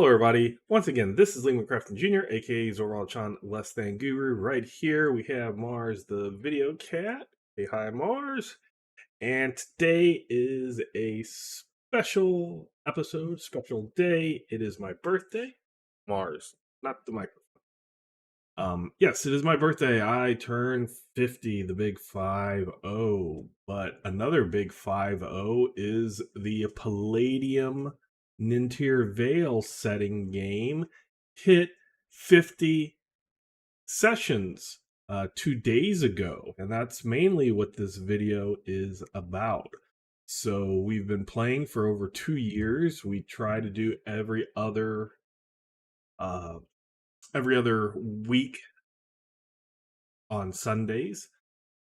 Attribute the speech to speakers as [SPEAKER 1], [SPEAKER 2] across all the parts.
[SPEAKER 1] Hello, everybody. Once again, this is Lehman Crafton Jr., aka Zorwal-chan Less Than Guru. Right here, we have Mars, the video cat. Hey, hi, Mars. And today is a special episode, special day. It is my birthday. Mars, not the microphone. Yes, it is my birthday. I turn 50, the big 50. But another big 50 is the Palladium Nentir Vale setting game hit 50 sessions 2 days ago. And that's mainly what this video is about. So we've been playing for over 2 years. We try to do uh, every other week on Sundays,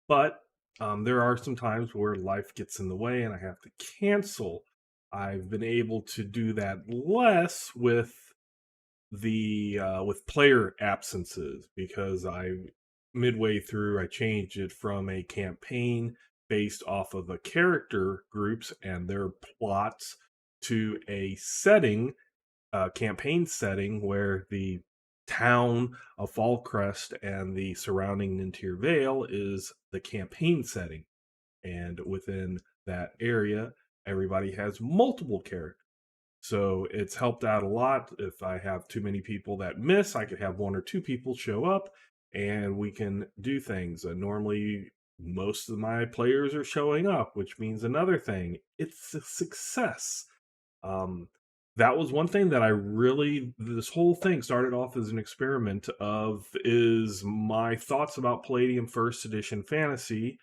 [SPEAKER 1] but there are some times where life gets in the way and I have to cancel. I've been able to do that less with player absences because I midway through I changed it from a campaign based off of the character groups and their plots to a campaign setting where the town of Fallcrest and the surrounding Nentir Vale is the campaign setting. And within that area, everybody has multiple characters. So it's helped out a lot. If I have too many people that miss, I could have one or two people show up and we can do things. Normally, most of my players are showing up, which means another thing. It's a success. Um, that was one thing that this whole thing started off as an experiment of is my thoughts about Palladium First Edition Fantasy.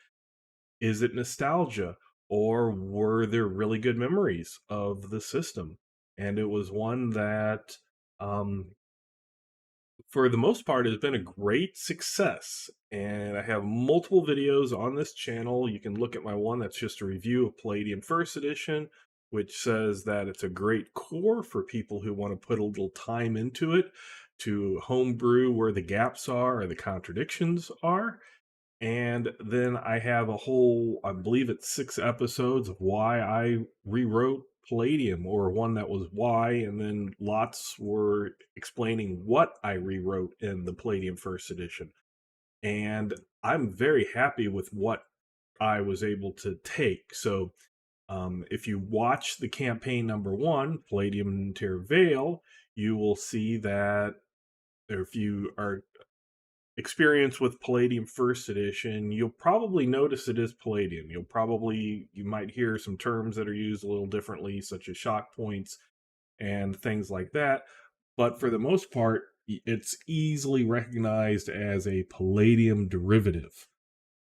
[SPEAKER 1] Is it nostalgia? Or were there really good memories of the system? And it was one that, um, for the most part, has been a great success. And I have multiple videos on this channel. You can look at my one that's just a review of Palladium First Edition, which says that it's a great core for people who want to put a little time into it to homebrew where the gaps are or the contradictions are. And then I have a whole, I believe it's 6 episodes of why I rewrote Palladium, or one that was why, and then lots were explaining what I rewrote in the Palladium First Edition. And I'm very happy with what I was able to take. So if you watch the campaign number one, Palladium Nentir Vale, you will see that if you are experience with Palladium First Edition, you'll probably notice it is Palladium. You might hear some terms that are used a little differently, such as shock points and things like that. But for the most part, it's easily recognized as a Palladium derivative.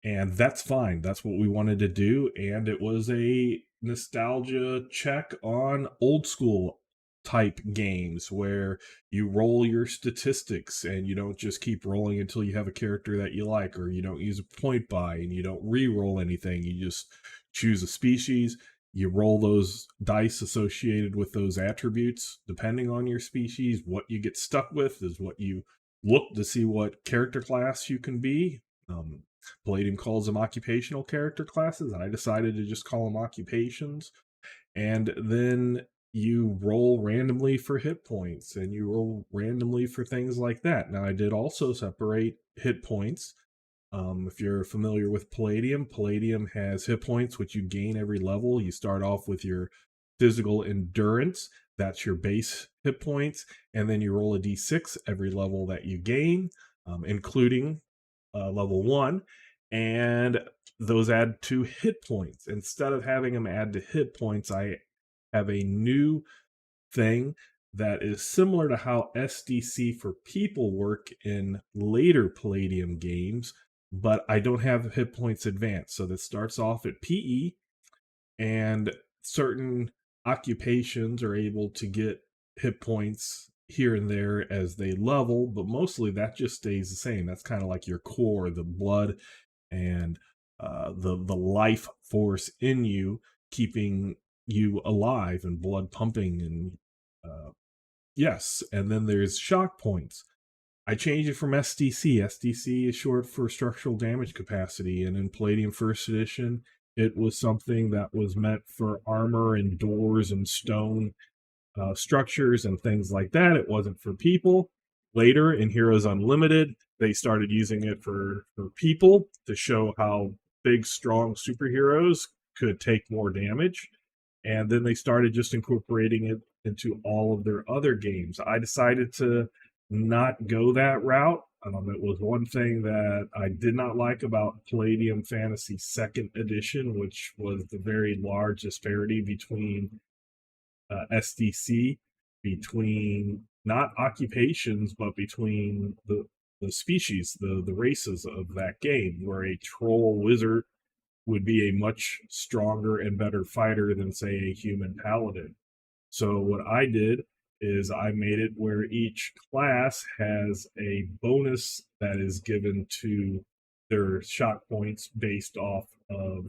[SPEAKER 1] And that's fine. That's what we wanted to do. And it was a nostalgia check on old school type games where you roll your statistics and you don't just keep rolling until you have a character that you like, or you don't use a point buy and you don't re-roll anything. You just choose a species, you roll those dice associated with those attributes. Depending on your species, what you get stuck with is what you look to see what character class you can be. Palladium calls them occupational character classes. I decided to just call them occupations. And then you roll randomly for hit points and you roll randomly for things like that. Now, I did also separate hit points. If you're familiar with Palladium, Palladium has hit points which you gain every level. You start off with your physical endurance, that's your base hit points, and then you roll a d6 every level that you gain, including level 1, and those add 2 hit points. Instead of having them add to hit points, I have a new thing that is similar to how SDC for people work in later Palladium games, but I don't have hit points advanced. So this starts off at PE, and certain occupations are able to get hit points here and there as they level, but mostly that just stays the same. That's kind of like your core, the blood and the life force in you, keeping you alive and blood pumping. And yes, and then there's shock points. I changed it from SDC. SDC is short for structural damage capacity, and in Palladium First Edition, it was something that was meant for armor and doors and stone structures and things like that. It wasn't for people. Later in Heroes Unlimited, they started using it for people to show how big, strong superheroes could take more damage. And then they started just incorporating it into all of their other games. I decided to not go that route. It was one thing that I did not like about Palladium Fantasy Second Edition, which was the very large disparity between SDC, between not occupations, but between the species, the races of that game, where a troll wizard would be a much stronger and better fighter than, say, a human paladin. So what I did is I made it where each class has a bonus that is given to their shot points based off of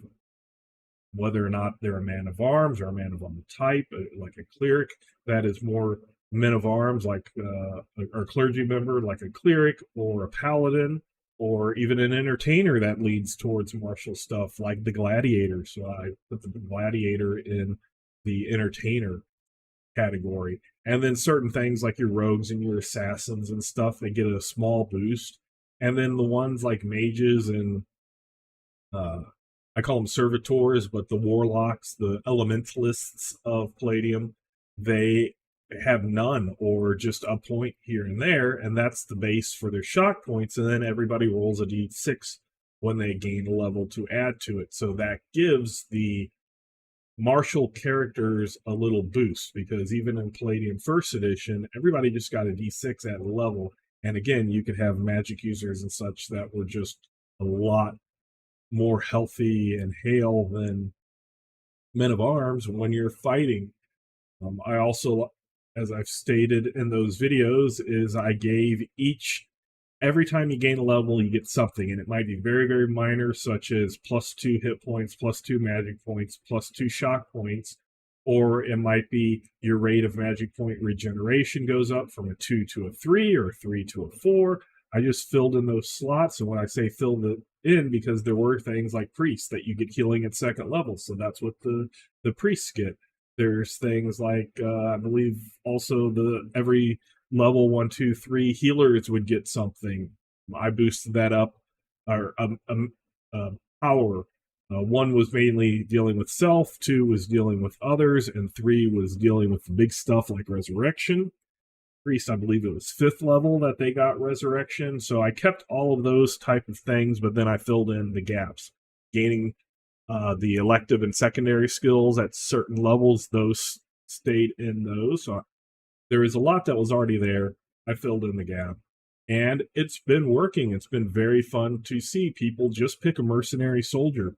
[SPEAKER 1] whether or not they're a man of arms or a man of arm type, like a cleric that is more men of arms, like or clergy member, like a cleric or a paladin, or even an entertainer that leads towards martial stuff, like the gladiator. So I put the gladiator in the entertainer category. And then certain things like your rogues and your assassins and stuff, they get a small boost. And then the ones like mages and uh, I call them servitors, but the warlocks, the elementalists of Palladium, they have none or just a point here and there, and that's the base for their shock points. And then everybody rolls a d6 when they gain a level to add to it. So that gives the martial characters a little boost, because even in Palladium First Edition, everybody just got a d6 at a level. And again, you could have magic users and such that were just a lot more healthy and hale than men of arms when you're fighting. I also, as I've stated in those videos, is I gave each, every time you gain a level, you get something, and it might be very, very minor, such as +2 hit points, +2 magic points, +2 shock points, or it might be your rate of magic point regeneration goes up from a 2 to a 3 or a 3 to a 4. I just filled in those slots, and when I say filled it in, because there were things like priests that you get healing at second level, so that's what the priests get. There's things like I believe also the every level 1, 2, 3 healers would get something. I boosted that up, or power. One was mainly dealing with self, 2 was dealing with others, and 3 was dealing with the big stuff like resurrection. Priest, I believe it was 5th level that they got resurrection. So I kept all of those type of things, but then I filled in the gaps, gaining the elective and secondary skills at certain levels. Those stayed in those. So there is a lot that was already there. I filled in the gap, and it's been working. It's been very fun to see people just pick a mercenary soldier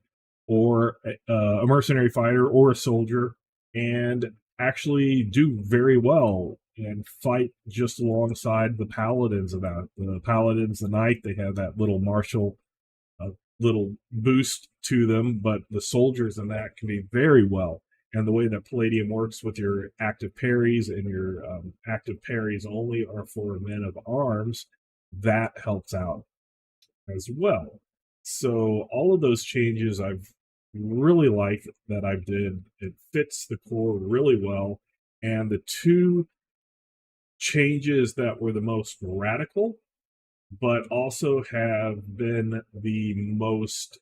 [SPEAKER 1] or a mercenary fighter or a soldier and actually do very well and fight just alongside the paladins. About the paladins, the knight, they have that little martial little boost to them, but the soldiers in that can be very well. And the way that Palladium works with your active parries, and your active parries only are for men of arms, that helps out as well. So all of those changes I've really liked that I did. It fits the core really well. And the two changes that were the most radical, but also have been the most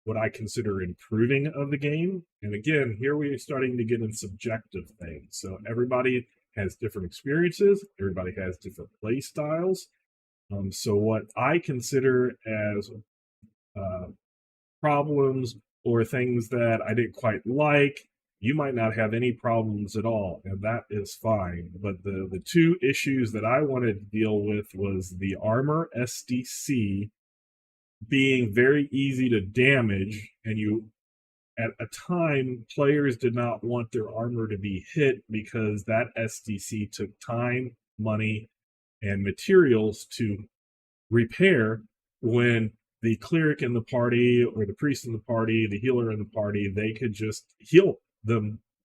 [SPEAKER 1] what I consider improving of the game. And again, here we are starting to get in subjective things. So everybody has different experiences, everybody has different play styles. So what I consider as problems or things that I didn't quite like, you might not have any problems at all, and that is fine. But the two issues that I wanted to deal with was the armor SDC being very easy to damage, and you at a time players did not want their armor to be hit because that SDC took time, money, and materials to repair, when the cleric in the party or the priest in the party, the healer in the party, they could just heal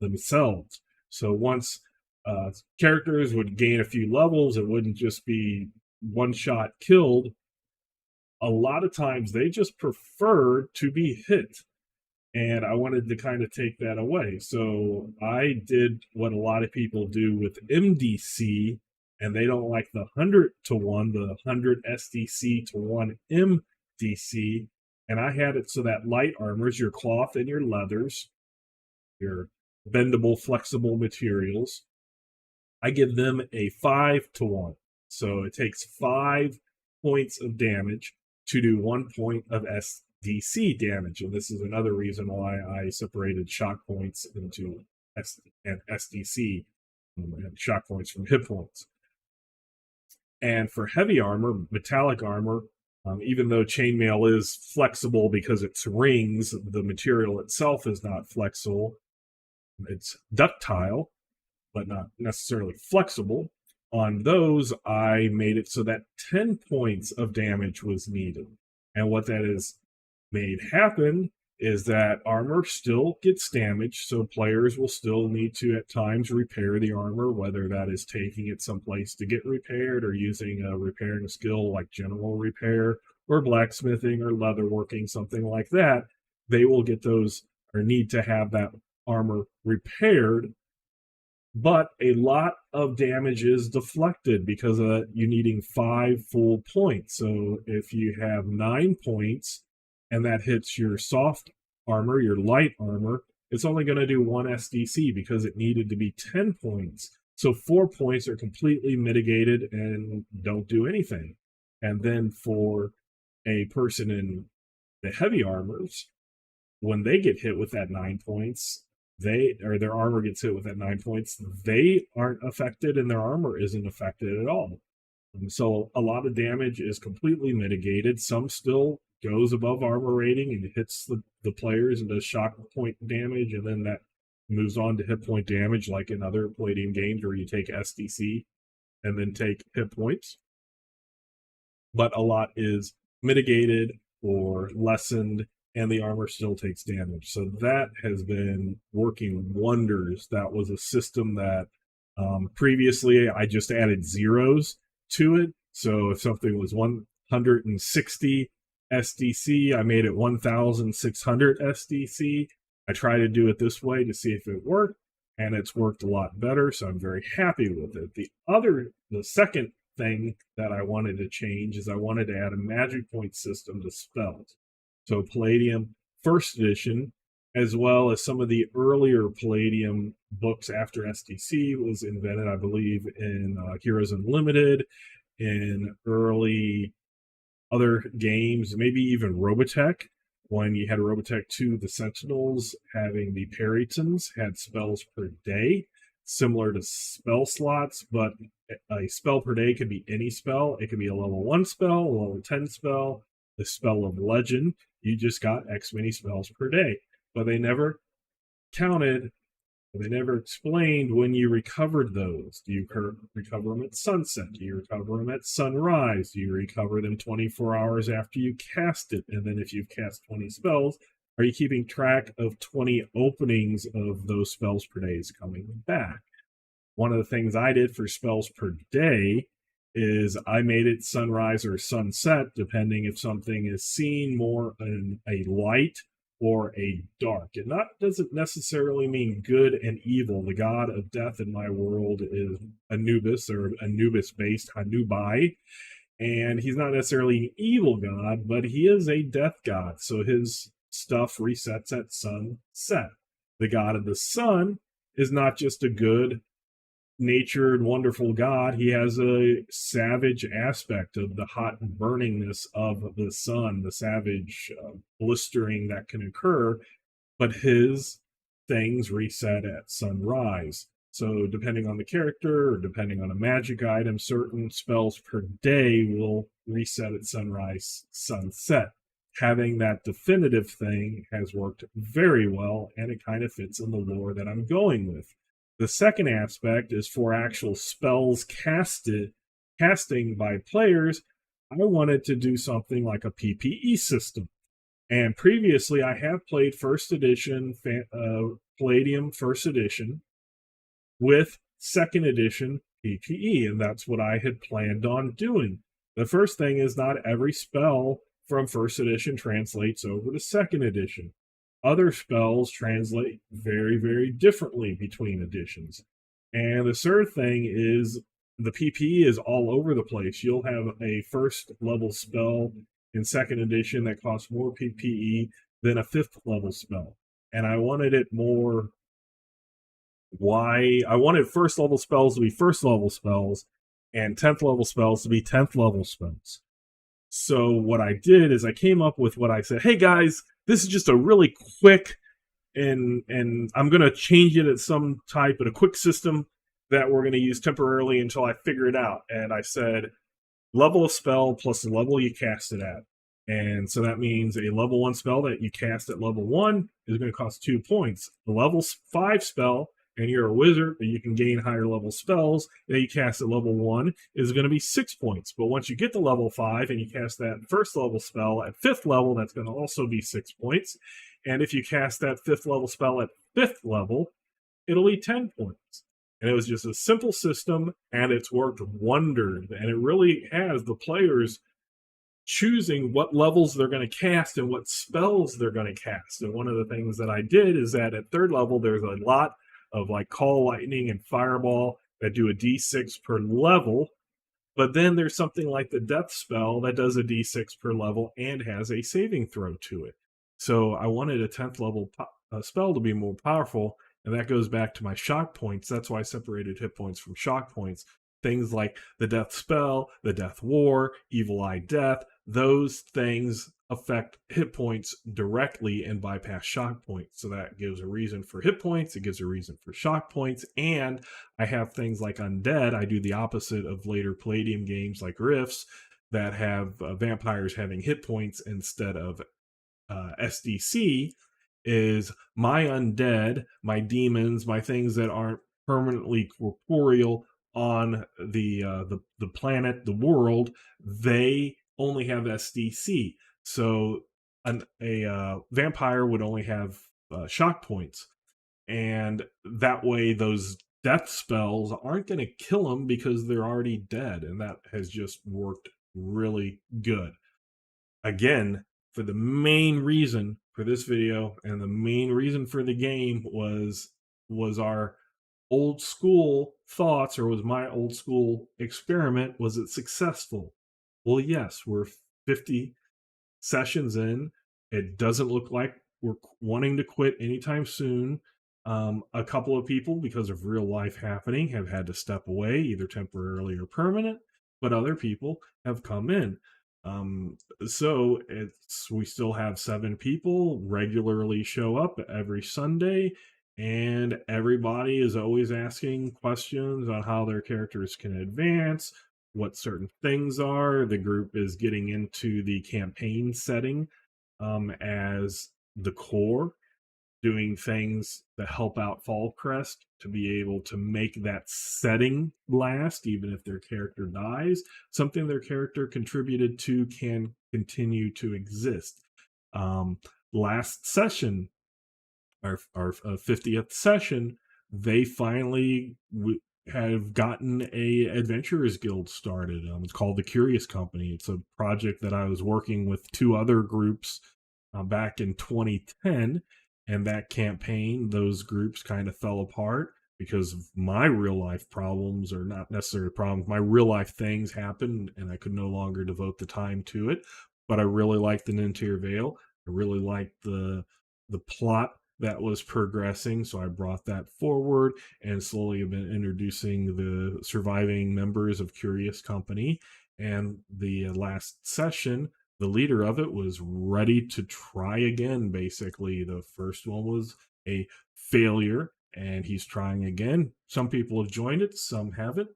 [SPEAKER 1] themselves. So once characters would gain a few levels, it wouldn't just be one shot killed. A lot of times they just preferred to be hit. and I wanted to kind of take that away. So I did what a lot of people do with MDC, and they don't like the 100 to 1, the 100 SDC to 1 MDC. And I had it so that light armors, your cloth and your leathers, your bendable, flexible materials, I give them a 5 to 1. So it takes 5 points of damage to do 1 point of SDC damage. And this is another reason why I separated shock points into and SDC, and shock points from hit points. And for heavy armor, metallic armor, even though chainmail is flexible because it's rings, the material itself is not flexible. It's ductile, but not necessarily flexible. On those, I made it so that 10 points of damage was needed. And what that has made happen is that armor still gets damaged, so players will still need to at times repair the armor, whether that is taking it someplace to get repaired or using a repairing skill like general repair or blacksmithing or leatherworking, something like that. They will get those or need to have that armor repaired, but a lot of damage is deflected because of you needing 5 full points. So if you have 9 points and that hits your soft armor, your light armor, it's only going to do 1 SDC because it needed to be 10 points. So 4 points are completely mitigated and don't do anything. And then for a person in the heavy armors, when they get hit with that 9 points, their armor gets hit with that 9 points, they aren't affected and their armor isn't affected at all. So a lot of damage is completely mitigated. Some still goes above armor rating and hits the players and does shock point damage, and then that moves on to hit point damage, like in other Palladium games where you take SDC and then take hit points. But a lot is mitigated or lessened, and the armor still takes damage. So that has been working wonders. That was a system that previously I just added zeros to it. So if something was 160 SDC, I made it 1,600 SDC. I try to do it this way to see if it worked, and it's worked a lot better. So I'm very happy with it. The second thing that I wanted to change is I wanted to add a magic point system to spells. So Palladium First Edition, as well as some of the earlier Palladium books after SDC was invented, I believe, in Heroes Unlimited, in early other games, maybe even Robotech, when you had Robotech 2, the Sentinels having the Perytons had spells per day, similar to spell slots, but a spell per day could be any spell. It could be a level 1 spell, a level 10 spell, the spell of legend. You just got X many spells per day. But they never counted, they never explained when you recovered those. Do you recover them at sunset? Do you recover them at sunrise? Do you recover them 24 hours after you cast it? And then if you've cast 20 spells, are you keeping track of 20 openings of those spells per day coming back? One of the things I did for spells per day is I made it sunrise or sunset, depending if something is seen more in a light or a dark. And that doesn't necessarily mean good and evil. The god of death in my world is Anubis, or Anubis-based Hanubai. And he's not necessarily an evil god, but he is a death god. So his stuff resets at sunset. The god of the sun is not just a good natured, wonderful god. He has a savage aspect of the hot burningness of the sun, the savage blistering that can occur, but his things reset at sunrise. So depending on the character or depending on a magic item, certain spells per day will reset at sunrise, sunset. Having that definitive thing has worked very well, and it kind of fits in the lore that I'm going with. The second aspect is for actual spells casting by players. I wanted to do something like a PPE system. And previously, I have played First Edition, Palladium First Edition, with Second Edition PPE, and that's what I had planned on doing. The first thing is not every spell from First Edition translates over to Second Edition. Other spells translate very, very differently between editions. And the third thing is the PPE is all over the place. You'll have a first level spell in second edition that costs more PPE than a fifth level spell. And I wanted it more why I wanted first level spells to be first level spells and 10th level spells to be 10th level spells. So what I did is I came up with what I said, hey guys, this is just a really quick and I'm gonna change it at some type of a quick system that we're gonna use temporarily until I figure it out. And I said level of spell plus the level you cast it at. And so that means a level 1 spell that you cast at level 1 is going to cost 2 points. The level 5 spell, and you're a wizard, but you can gain higher level spells that you cast at level 1 is going to be 6 points. But once you get to level 5 and you cast that first level spell at 5th level, that's going to also be 6 points. And if you cast that 5th level spell at 5th level, it'll be 10 points. And it was just a simple system, and it's worked wonders. And it really has the players choosing what levels they're going to cast and what spells they're going to cast. And one of the things that I did is that at third level, there's a lot of like Call Lightning and Fireball that do a d6 per level. But then there's something like the Death Spell that does a d6 per level and has a saving throw to it. So I wanted a 10th level spell to be more powerful. And that goes back to my shock points. That's why I separated hit points from shock points. Things like the Death Spell, the Death War, Evil Eye Death, those things affect hit points directly and bypass shock points. So that gives a reason for hit points, it gives a reason for shock points, and I have things like Undead. I do the opposite of later Palladium games like Rifts that have vampires having hit points instead of SDC. Is my undead, my demons, my things that aren't permanently corporeal on the planet, the world, they only have SDC. So a vampire would only have shock points, and that way those death spells aren't going to kill them because they're already dead, and that has just worked really good. Again, for the main reason for this video and the main reason for the game was our old school thoughts, or was my old school experiment, was it successful? Well, yes, we're 50 sessions in. It doesn't look like we're wanting to quit anytime soon. A couple of people, because of real life happening, have had to step away, either temporarily or permanent, but other people have come in. So we still have 7 people regularly show up every Sunday, and everybody is always asking questions on how their characters can advance, what certain things are. The group is getting into the campaign setting as the core, doing things that help out Fallcrest to be able to make that setting last, even if their character dies. Something their character contributed to can continue to exist. Last session, our 50th session, they finally have gotten a adventurers guild started. It's called the Curious Company. It's a project that I was working with 2 other groups back in 2010, and that campaign, those groups kind of fell apart because of my real life problems, or not necessarily problems, my real life things happened, and I could no longer devote the time to it. But I really liked the Nentir Vale. I really liked the plot that was progressing, so I brought that forward and slowly have been introducing the surviving members of Curious Company. And the last session, the leader of it was ready to try again. Basically, the first one was a failure, and he's trying again. Some people have joined it, some haven't.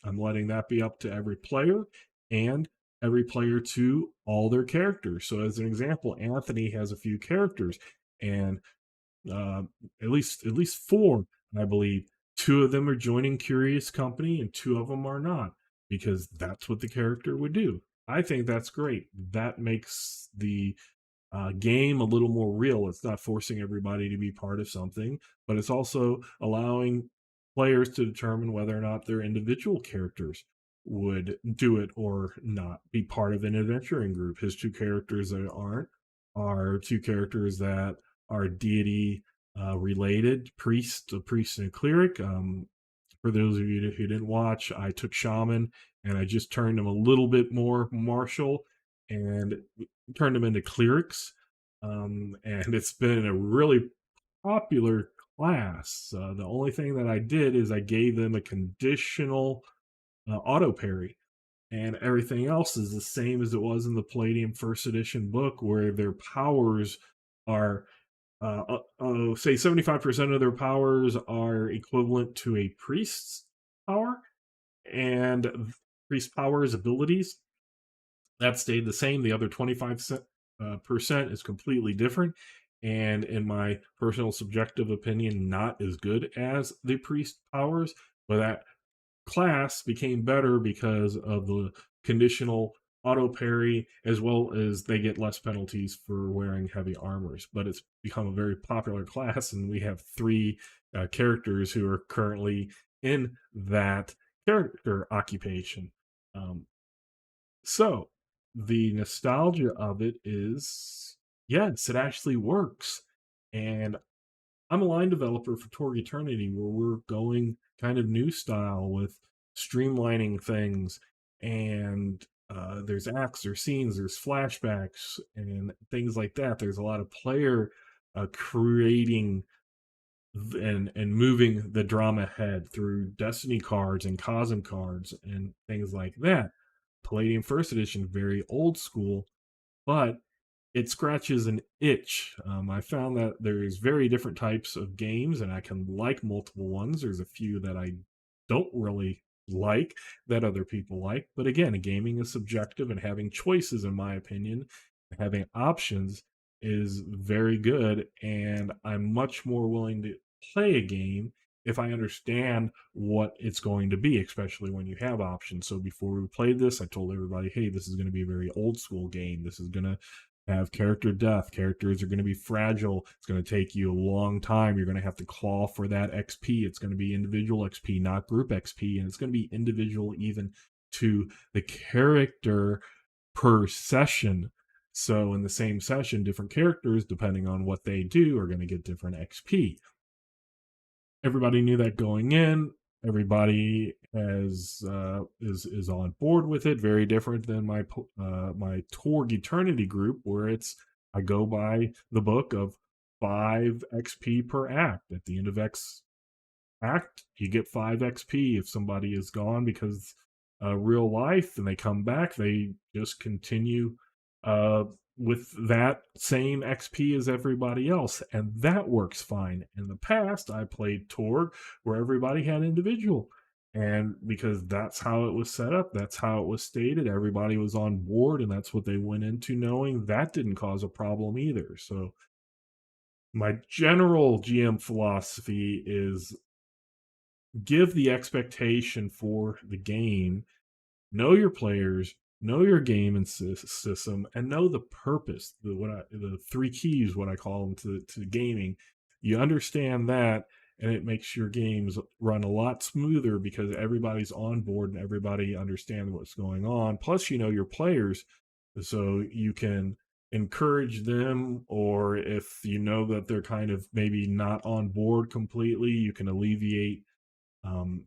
[SPEAKER 1] I'm letting that be up to every player, and every player to all their characters. So as an example, Anthony has a few characters, and uh, at least 4, I believe. 2 of them are joining Curious Company, and 2 of them are not, because that's what the character would do. I think that's great. That makes the game a little more real. It's not forcing everybody to be part of something, but it's also allowing players to determine whether or not their individual characters would do it or not, be part of an adventuring group. His 2 characters that aren't are 2 characters that are deity related, a priest and a cleric. For those of you who didn't watch, I took shaman and I just turned them a little bit more martial and turned them into clerics. And it's been a really popular class. The only thing that I did is I gave them a conditional auto parry, and everything else is the same as it was in the Palladium first edition book, where their powers are say 75% of their powers are equivalent to a priest's power, and priest powers abilities that stayed the same. The other 25% is completely different, and in my personal subjective opinion, not as good as the priest powers. But that class became better because of the conditional auto parry, as well as they get less penalties for wearing heavy armors. But it's become a very popular class, and we have three characters who are currently in that character occupation. Um, so the nostalgia of it is, yes, it actually works. And I'm a line developer for Torg Eternity, where we're going kind of new style with streamlining things. And there's acts, there's scenes, there's flashbacks, and things like that. There's a lot of player creating and moving the drama ahead through Destiny cards and Cosm cards and things like that. Palladium First Edition, very old school, but it scratches an itch. I found that there's very different types of games, and I can like multiple ones. There's a few that I don't really like that other people like. But again, gaming is subjective, and having choices, in my opinion, having options is very good. And I'm much more willing to play a game if I understand what it's going to be, especially when you have options. So before we played this, I told everybody, hey, this is going to be a very old school game. This is going to have character death. Characters are going to be fragile. It's going to take you a long time. You're going to have to claw for that XP. It's going to be individual XP, not group XP. And it's going to be individual even to the character per session. So in the same session, different characters, depending on what they do, are going to get different XP. Everybody knew that going in. Everybody is on board with it. Very different than my Torg Eternity group, where it's I go by the book of 5 XP per act. At the end of X act, you get 5 XP. If somebody is gone because real life and they come back, they just continue uh, with that same XP as everybody else, and that works fine. In the past, I played Torg where everybody had individual, and because that's how it was set up, that's how it was stated, everybody was on board, and that's what they went into knowing. That didn't cause a problem either. So my general GM philosophy is give the expectation for the game, know your players, know your game and system, and know the purpose. The 3 keys, what I call them to gaming. You understand that, and it makes your games run a lot smoother because everybody's on board and everybody understands what's going on. Plus, you know your players, so you can encourage them, or if you know that they're kind of maybe not on board completely, you can alleviate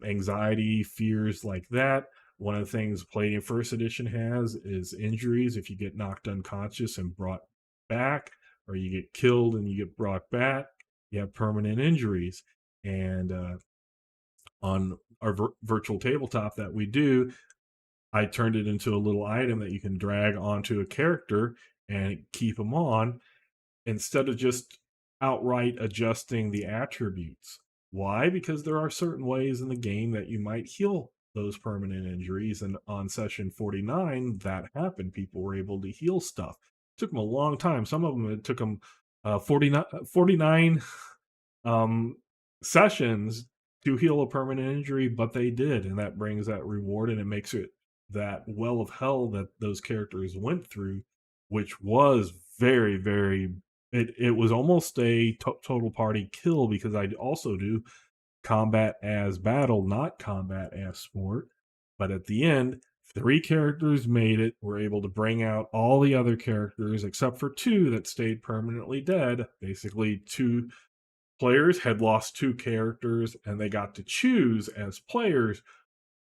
[SPEAKER 1] anxiety, fears like that. One of the things Palladium First Edition has is injuries. If you get knocked unconscious and brought back, or you get killed and you get brought back, you have permanent injuries. And on our virtual tabletop that we do, I turned it into a little item that you can drag onto a character and keep them on, instead of just outright adjusting the attributes. Why? Because there are certain ways in the game that you might heal those permanent injuries. And on session 49, that happened. People were able to heal stuff. It took them a long time. Some of them, it took them 49 um, sessions to heal a permanent injury, but they did. And that brings that reward, and it makes it that well of hell that those characters went through, which was very, very, it was almost a total party kill, because I also do combat as battle, not combat as sport. But at the end, 3 characters made it, were able to bring out all the other characters except for 2 that stayed permanently dead. Basically, 2 players had lost 2 characters, and they got to choose as players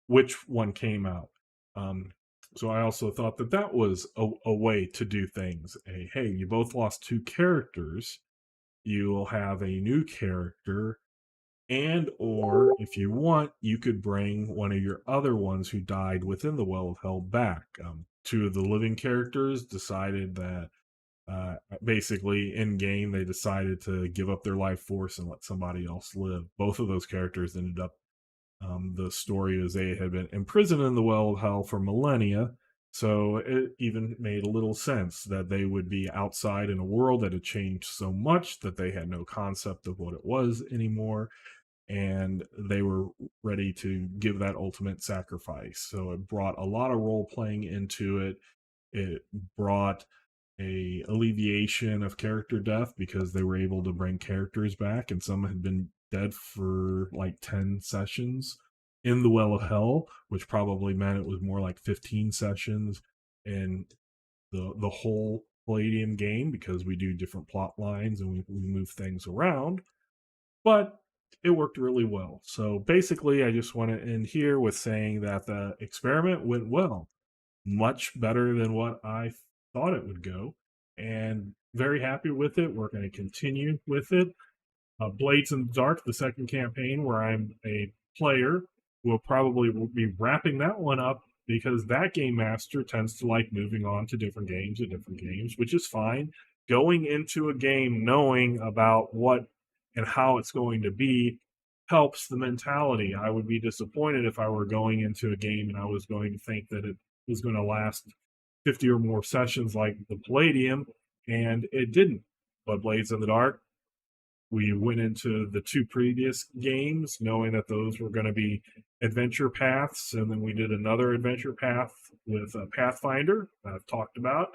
[SPEAKER 1] which one came out. Um, so I also thought that that was a way to do things. Hey, you both lost 2 characters, you will have a new character, and or if you want, you could bring one of your other ones who died within the Well of Hell back. 2 of the living characters decided that basically in game they decided to give up their life force and let somebody else live. Both of those characters ended up, the story is they had been imprisoned in the Well of Hell for millennia. So it even made a little sense that they would be outside in a world that had changed so much that they had no concept of what it was anymore, and they were ready to give that ultimate sacrifice. So it brought a lot of role playing into it. It brought a alleviation of character death because they were able to bring characters back, and some had been dead for like 10 sessions in the Well of Hell, which probably meant it was more like 15 sessions in the whole Palladium game, because we do different plot lines and we move things around. But it worked really well. So basically, I just want to end here with saying that the experiment went well, much better than what I thought it would go, and very happy with it. We're going to continue with it. Blades in the Dark, the second campaign where I'm a player, will probably be wrapping that one up because that game master tends to like moving on to different games, which is fine. Going into a game knowing about what and how it's going to be helps the mentality. I would be disappointed if I were going into a game and I was going to think that it was going to last 50 or more sessions like the Palladium, and it didn't. But Blades in the Dark, we went into the 2 previous games knowing that those were going to be adventure paths, and then we did another adventure path with Pathfinder that I've talked about,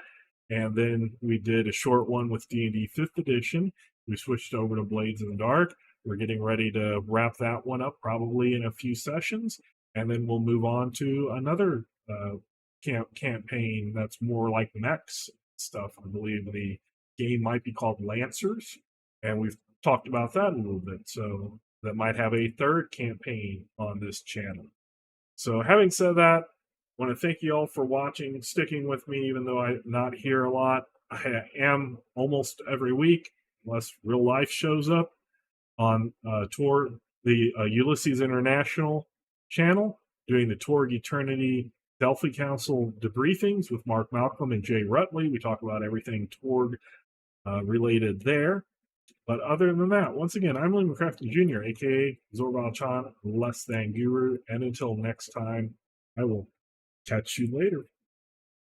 [SPEAKER 1] and then we did a short one with D&D 5th edition. We switched over to Blades in the Dark. We're getting ready to wrap that one up probably in a few sessions, and then we'll move on to another campaign that's more like mechs stuff. I believe the game might be called Lancers, and we've talked about that a little bit. So that might have a third campaign on this channel. So having said that, I want to thank you all for watching and sticking with me, even though I'm not here a lot. I am almost every week, unless real life shows up, on tour the Ulysses International channel, doing the Torg Eternity Delphi Council debriefings with Mark Malcolm and Jay Rutley. We talk about everything Torg related there. But other than that, once again, I'm William McCrafton Jr., aka Zorval Chan, Less Than Guru. And until next time, I will catch you later.